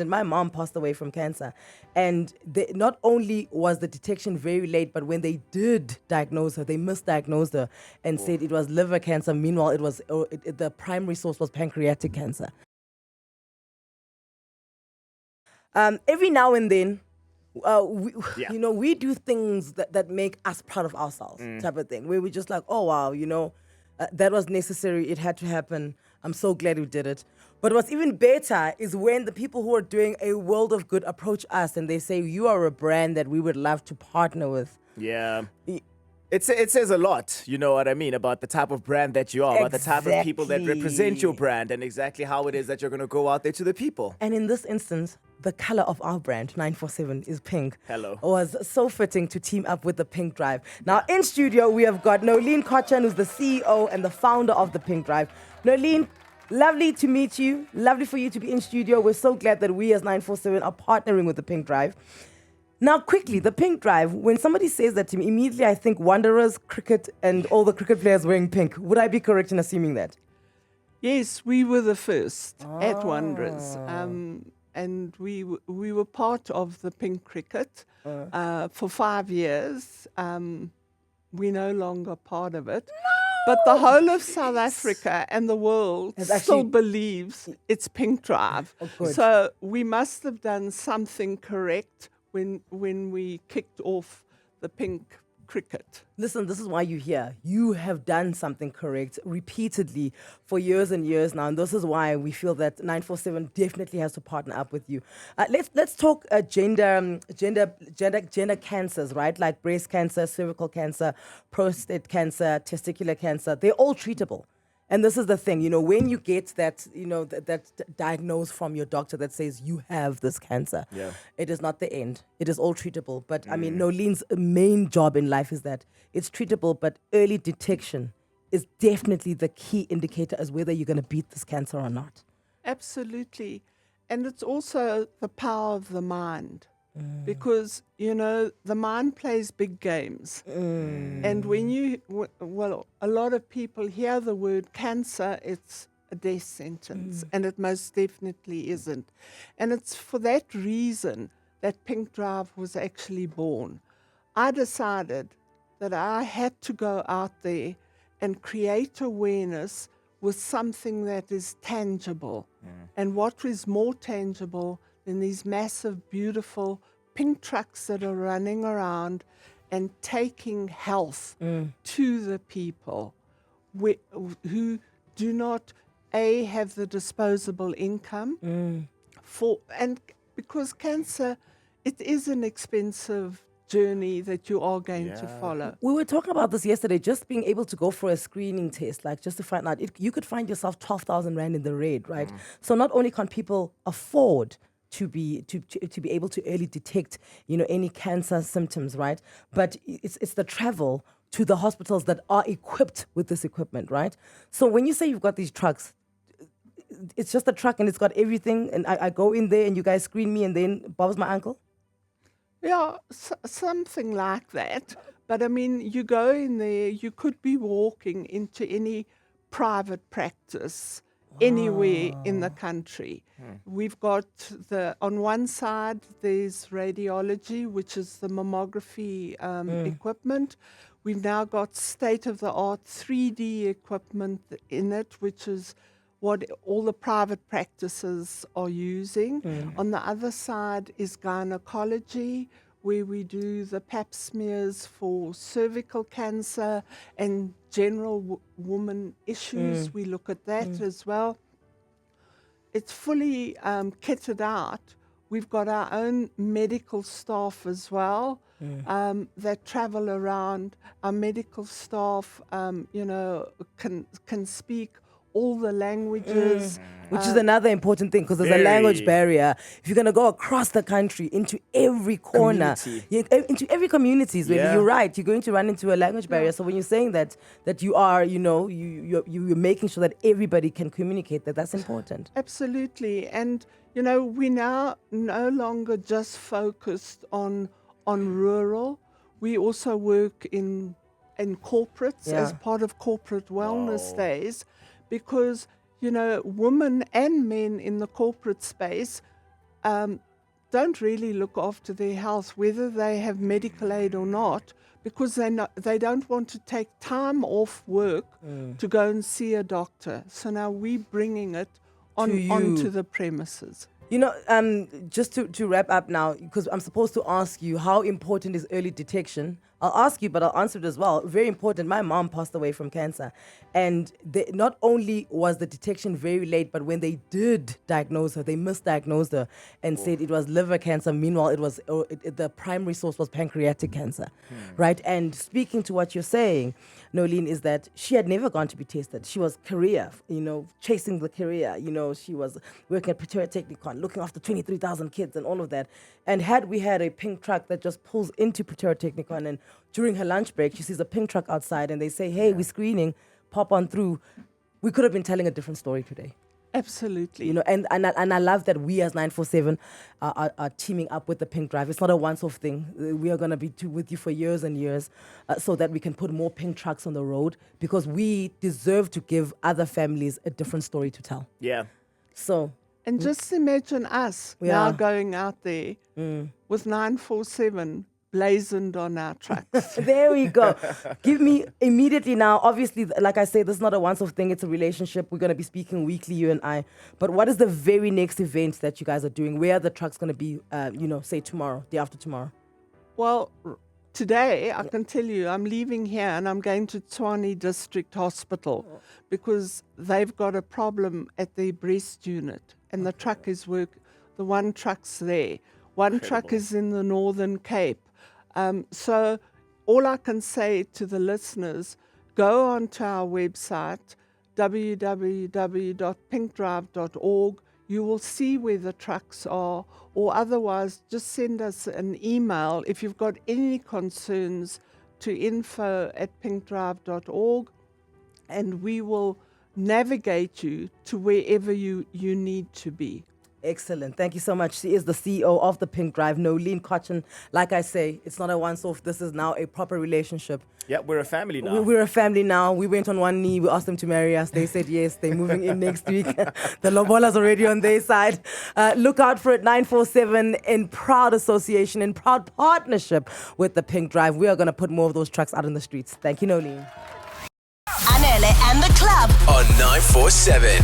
And my mom passed away from cancer. And not only was the detection very late, but when they did diagnose her, they misdiagnosed her and said it was liver cancer. Meanwhile, it was the primary source was pancreatic cancer. Every now and then, we do things that make us proud of ourselves, type of thing, where we're just like, oh, wow, that was necessary. It had to happen. I'm so glad we did it. But what's even better is when the people who are doing a world of good approach us and they say, you are a brand that we would love to partner with. Yeah. It says a lot, you know what I mean, about the type of brand that you are, about the type of people that represent your brand, and exactly how it is that you're going to go out there to the people. And in this instance, the color of our brand, 947, is pink. Hello. Was so fitting to team up with the PinkDrive. Now, in studio, we have got Noelene Kotschan, who's the CEO and the founder of the PinkDrive. Noelene, lovely to meet you. Lovely for you to be in studio. We're so glad that we as 947 are partnering with the PinkDrive. Now, quickly, the PinkDrive, when somebody says that to me, immediately I think Wanderers, cricket, and all the cricket players wearing pink. Would I be correct in assuming that? Yes, we were the first at Wanderers. And we were part of the pink cricket for 5 years. We're no longer part of it. But the whole of South Africa and the world still believes it's PinkDrive. So we must have done something correct when we kicked off the pink cricket. Listen, this is why you're here. You have done something correct repeatedly for years and years now, and this is why we feel that 947 definitely has to partner up with you. Let's talk gender cancers, right? Like breast cancer, cervical cancer, prostate cancer, testicular cancer. They're all treatable. And this is the thing, when you get that, that diagnosed from your doctor that says you have this cancer, it is not the end. It is all treatable. But I mean, Nolene's main job in life is that it's treatable, but early detection is definitely the key indicator as whether you're going to beat this cancer or not. Absolutely. And it's also the power of the mind. Because, the mind plays big games. And when a lot of people hear the word cancer, it's a death sentence. And it most definitely isn't. And it's for that reason that PinkDrive was actually born. I decided that I had to go out there and create awareness with something that is tangible. And what is more tangible than these massive, beautiful pink trucks that are running around and taking health to the people who do not, have the disposable income and because cancer, it is an expensive journey that you are going to follow. We were talking about this yesterday, just being able to go for a screening test, like just to find out, you could find yourself 12,000 Rand in the red, right? So not only can people afford to be able to early detect, any cancer symptoms, right? But it's the travel to the hospitals that are equipped with this equipment, right? So when you say you've got these trucks, it's just a truck and it's got everything, and I go in there and you guys screen me and then Bob's my uncle? Yeah, something like that. But I mean, you go in there, you could be walking into any private practice anywhere in the country. We've got on one side, there's radiology, which is the mammography equipment. We've now got state-of-the-art 3D equipment in it, which is what all the private practices are using. On the other side is gynecology, where we do the pap smears for cervical cancer and general woman issues. We look at that as well. It's fully kitted out. We've got our own medical staff as well that travel around. Our medical staff, can speak all the languages. Which is another important thing, because there's a language barrier. If you're going to go across the country into every corner, into every community, you're right, you're going to run into a language barrier. So when you're saying that you are, you're making sure that everybody can communicate, that's important. Absolutely. And, we now no longer just focused on rural. We also work in corporates as part of corporate wellness days. Because, women and men in the corporate space don't really look after their health, whether they have medical aid or not, because they don't want to take time off work to go and see a doctor. So now we're bringing it onto the premises. You know, just to wrap up now, because I'm supposed to ask you how important is early detection. I'll ask you, but I'll answer it as well. Very important. My mom passed away from cancer. And not only was the detection very late, but when they did diagnose her, they misdiagnosed her and said it was liver cancer. Meanwhile, it was the primary source was pancreatic cancer, right? And speaking to what you're saying, Noelene, is that she had never gone to be tested. She was career, chasing the career. She was working at Primedia Technicon, looking after 23,000 kids and all of that. And had we had a pink truck that just pulls into Primedia Technicon, and during her lunch break, she sees a pink truck outside and they say, hey, we're screening, pop on through, we could have been telling a different story today. Absolutely. And I love that we as 947 are teaming up with the PinkDrive. It's not a once-off thing. We are going to be with you for years and years so that we can put more pink trucks on the road, because we deserve to give other families a different story to tell. Yeah. So... And just imagine us now going out there with 947 blazoned on our trucks. There we go. Give me immediately now. Obviously, like I say, this is not a once-off thing. It's a relationship. We're going to be speaking weekly, you and I. But what is the very next event that you guys are doing? Where are the trucks going to be, say tomorrow, day after tomorrow? Well, today, I can tell you, I'm leaving here and I'm going to Tshwane District Hospital because they've got a problem at their breast unit. And the truck is the one truck's there. One truck is in the Northern Cape. So all I can say to the listeners, go onto our website, www.pinkdrive.org. You will see where the trucks are, or otherwise just send us an email if you've got any concerns to info@pinkdrive.org, and we will navigate you to wherever you need to be. Excellent. Thank you so much. She is the CEO of the PinkDrive, Noelene Kotschan. Like I say, it's not a once-off. This is now a proper relationship. Yeah, we're a family now. We're a family now. We went on one knee. We asked them to marry us. They said yes. They're moving in next week. The lobola's already on their side. Look out for it. 947 in proud association, in proud partnership with the PinkDrive. We are going to put more of those trucks out in the streets. Thank you, Noelene. Anele and the club on 947.